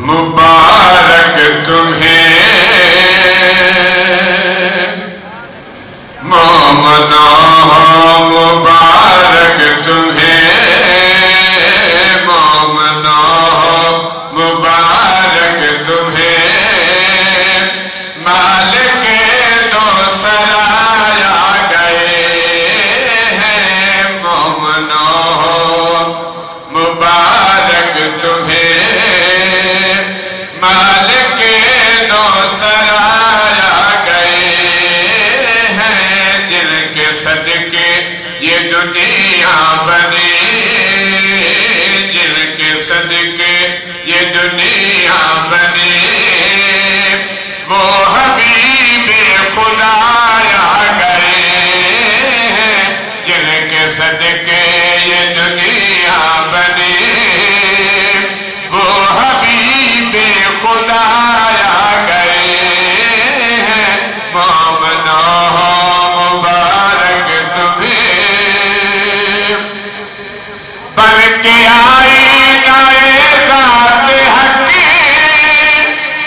मुबारक तुम्हें मोमनो, मुबारक तुम्हें मोमनो, मुबारक तुम्हें मालिक दो सराया गए हैं मोमनो, मुबारक तुम्हें मालिक दो सराया गए हैं, जिनके सदके ये दुनिया बनी, जिनके सदके ये दुनिया बनी, वो हबीबे खुदाया गए हैं, जिनके सदके ये दुनिया बनी, वो हबीबे खुदाया गए हैं मोमनो, मुबारक तुम्हें बन के आई नए ज़ात हकी,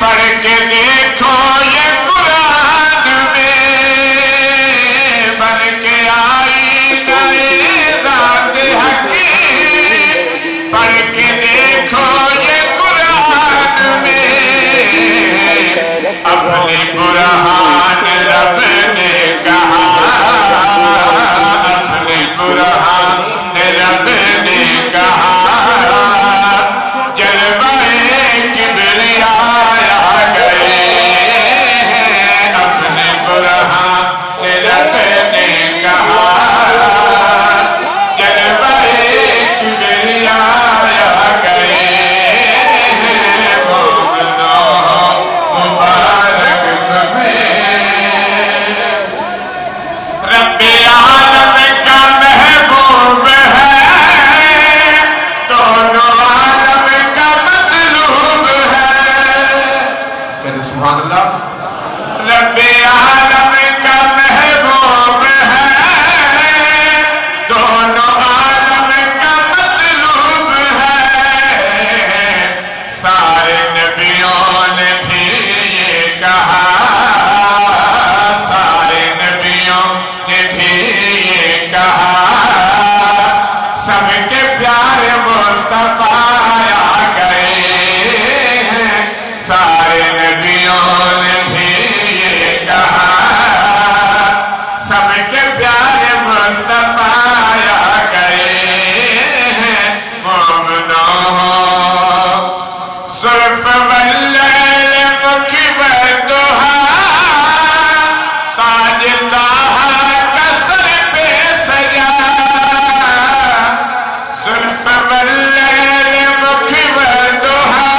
पढ़ के देखो ये कुरान में, बन के आई नए ज़ात हकी, पढ़ के देखो ये कुरान में, अपने बुरहान रब ने कहा, अपने बुरहान रब ने कहा, जलवाए किबरिया आ गए हैं, अपने बुरहान रब ने कहा, जलवाए किबरिया आ गए हैं मोमनो, मुबारक तुम्हें रब्बे आलम का महबूब है, दोनों आलम का मतलूब है, कहते सुभान अल्लाह। रब्बे आलम का महबूब है, दोनों आलम का मतलूब है, सारे नबियों ने भी ये कहा, सारे नबियों ने भी ये कहा, सबके प्यारे मुस्तफा आ गए हैं, सारे नबियों ने भी ये कहा, सबके प्यारे मुस्तफा आ गए हैं मोमनो, सुल्फ वल्लैल मुखिब दुहा, ताज ताहा का सर पे सजा, सुल्फ वल्लैल मुखिब दुहा,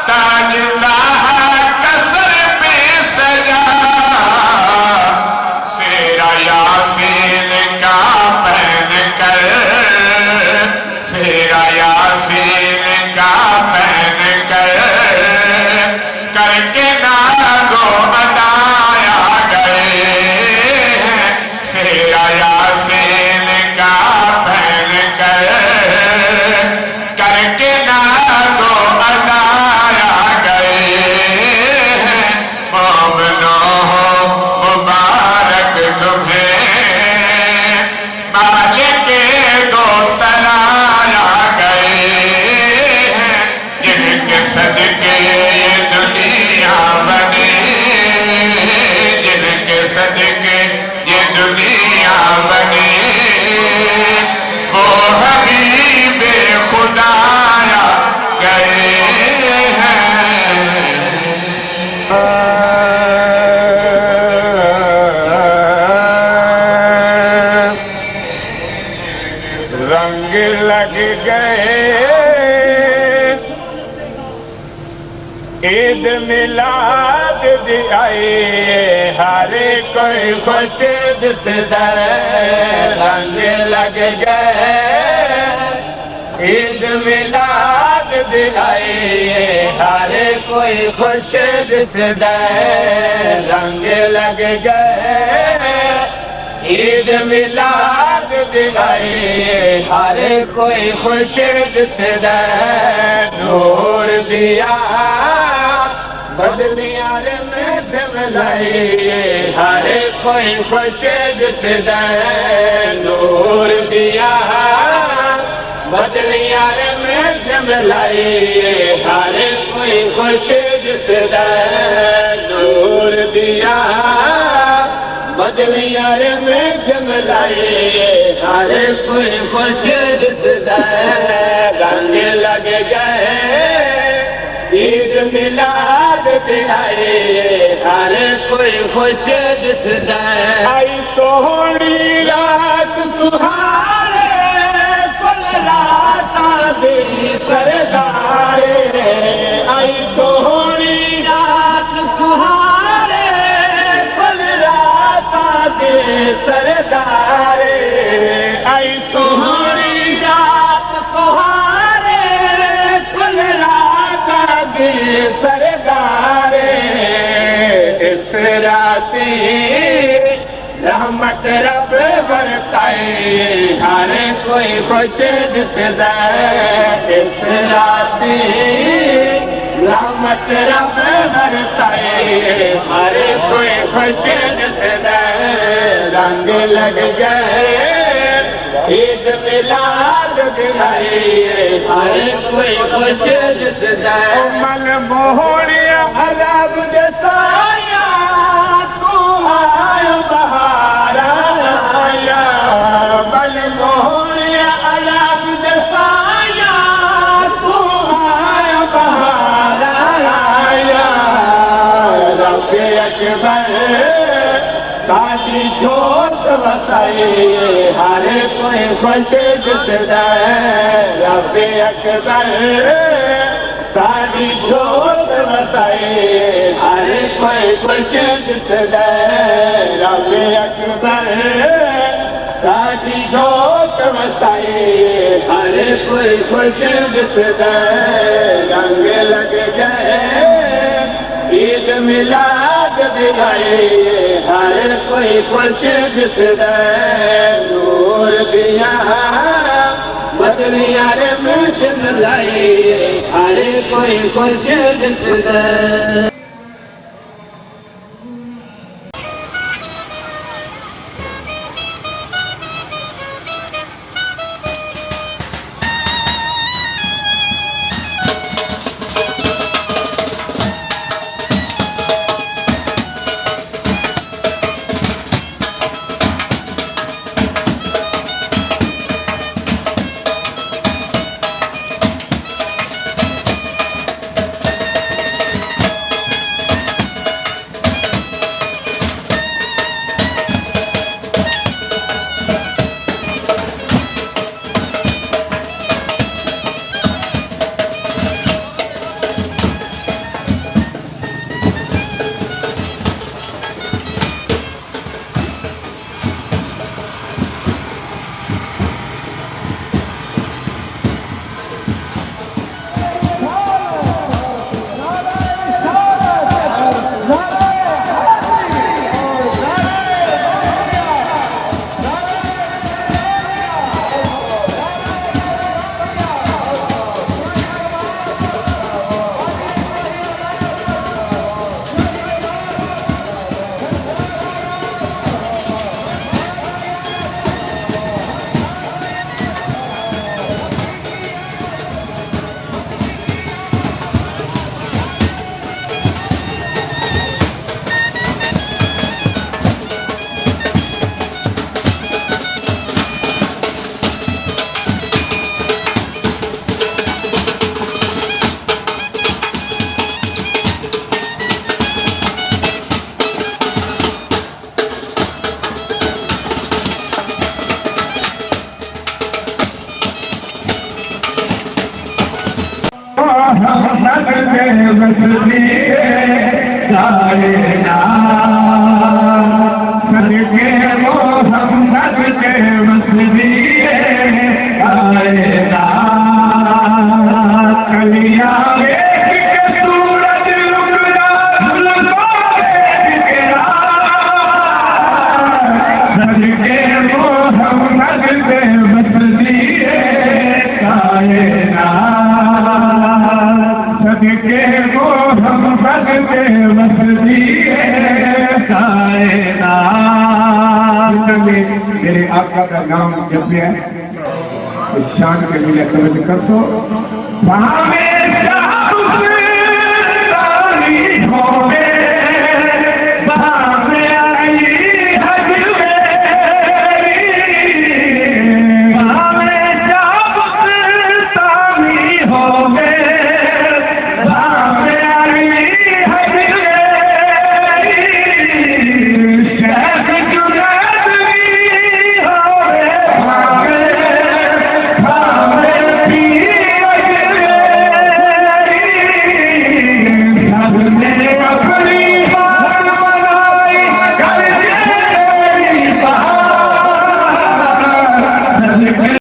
ताज ताहा का सर पे सजा, सेरा यासीन का पहन कर, सेरा यासीन का पहन कर, करके नाज़ो अदाया गए हैं, सेरा यासीन का पहन कर, करके नाज़ो अदाया गए हैं मोमनो, मुबारक तुम्हें मालिक दो सराया गए हैं, जिनके सदके ये दुनिया बनी, जिनके सदके ये दुनिया बनी, वो हबीबे खुदाया गए हैं। रंग लग गए ईद मिलाद दी आई, हर कोई खुश दिसदा, रंग लग गए ईद मिलाद दी आई, हर कोई खुश दिसदा, रंग लग गए ईद मिलाद दिलाए हर कोई खुश दिसदा नूर दिया बदलियां में मिलाए हर कोई खुश दिसदा नूर दिया बदलियां में मिलाए हर कोई खुश दिसदा नूर दिया बदलियां में जमलाए हर कोई खुश दिसदा रंग लग गए ईद मिलाद दिलाए हर कोई खुश दिसदा आई सोहनी रात सुहारे फल राता दी सरदारे आई सोहनी रात सुहारे सरदारे आई सोहनी रात सुहारे कुल रात दे सरदारे इस राती रहमत रब बरसाए हर कोई खुश दिसदा इस राती रहमत रब बरसाए हर कोई खुश दिसदा रंग लग गए ईद मिलाद दिलाए हर कोई खुश दिसदा मन मोहनिया अरब दसाया तू आयो बहार आया मन मोहनिया अरब दसाया तू आयो बहार आया रब अकबर सारी जोत बताए हर कोई खुश दिसदा रब अकबर सारी जोत बताए हर कोई खुश दिसदा रब अकबर सारी जोत बताए हर कोई खुश दिसदा रंग लग गए ईद मिलाद दिलाए हर कोई खुश दिसदा नूर दिया बदलियां में मिलाए हर कोई खुश दिसदा कायनात सदके को हम भगते मस्जिद कायनात मेरे आका का नाम जपिया शान के लिए तवज्जो कर दो हमेशा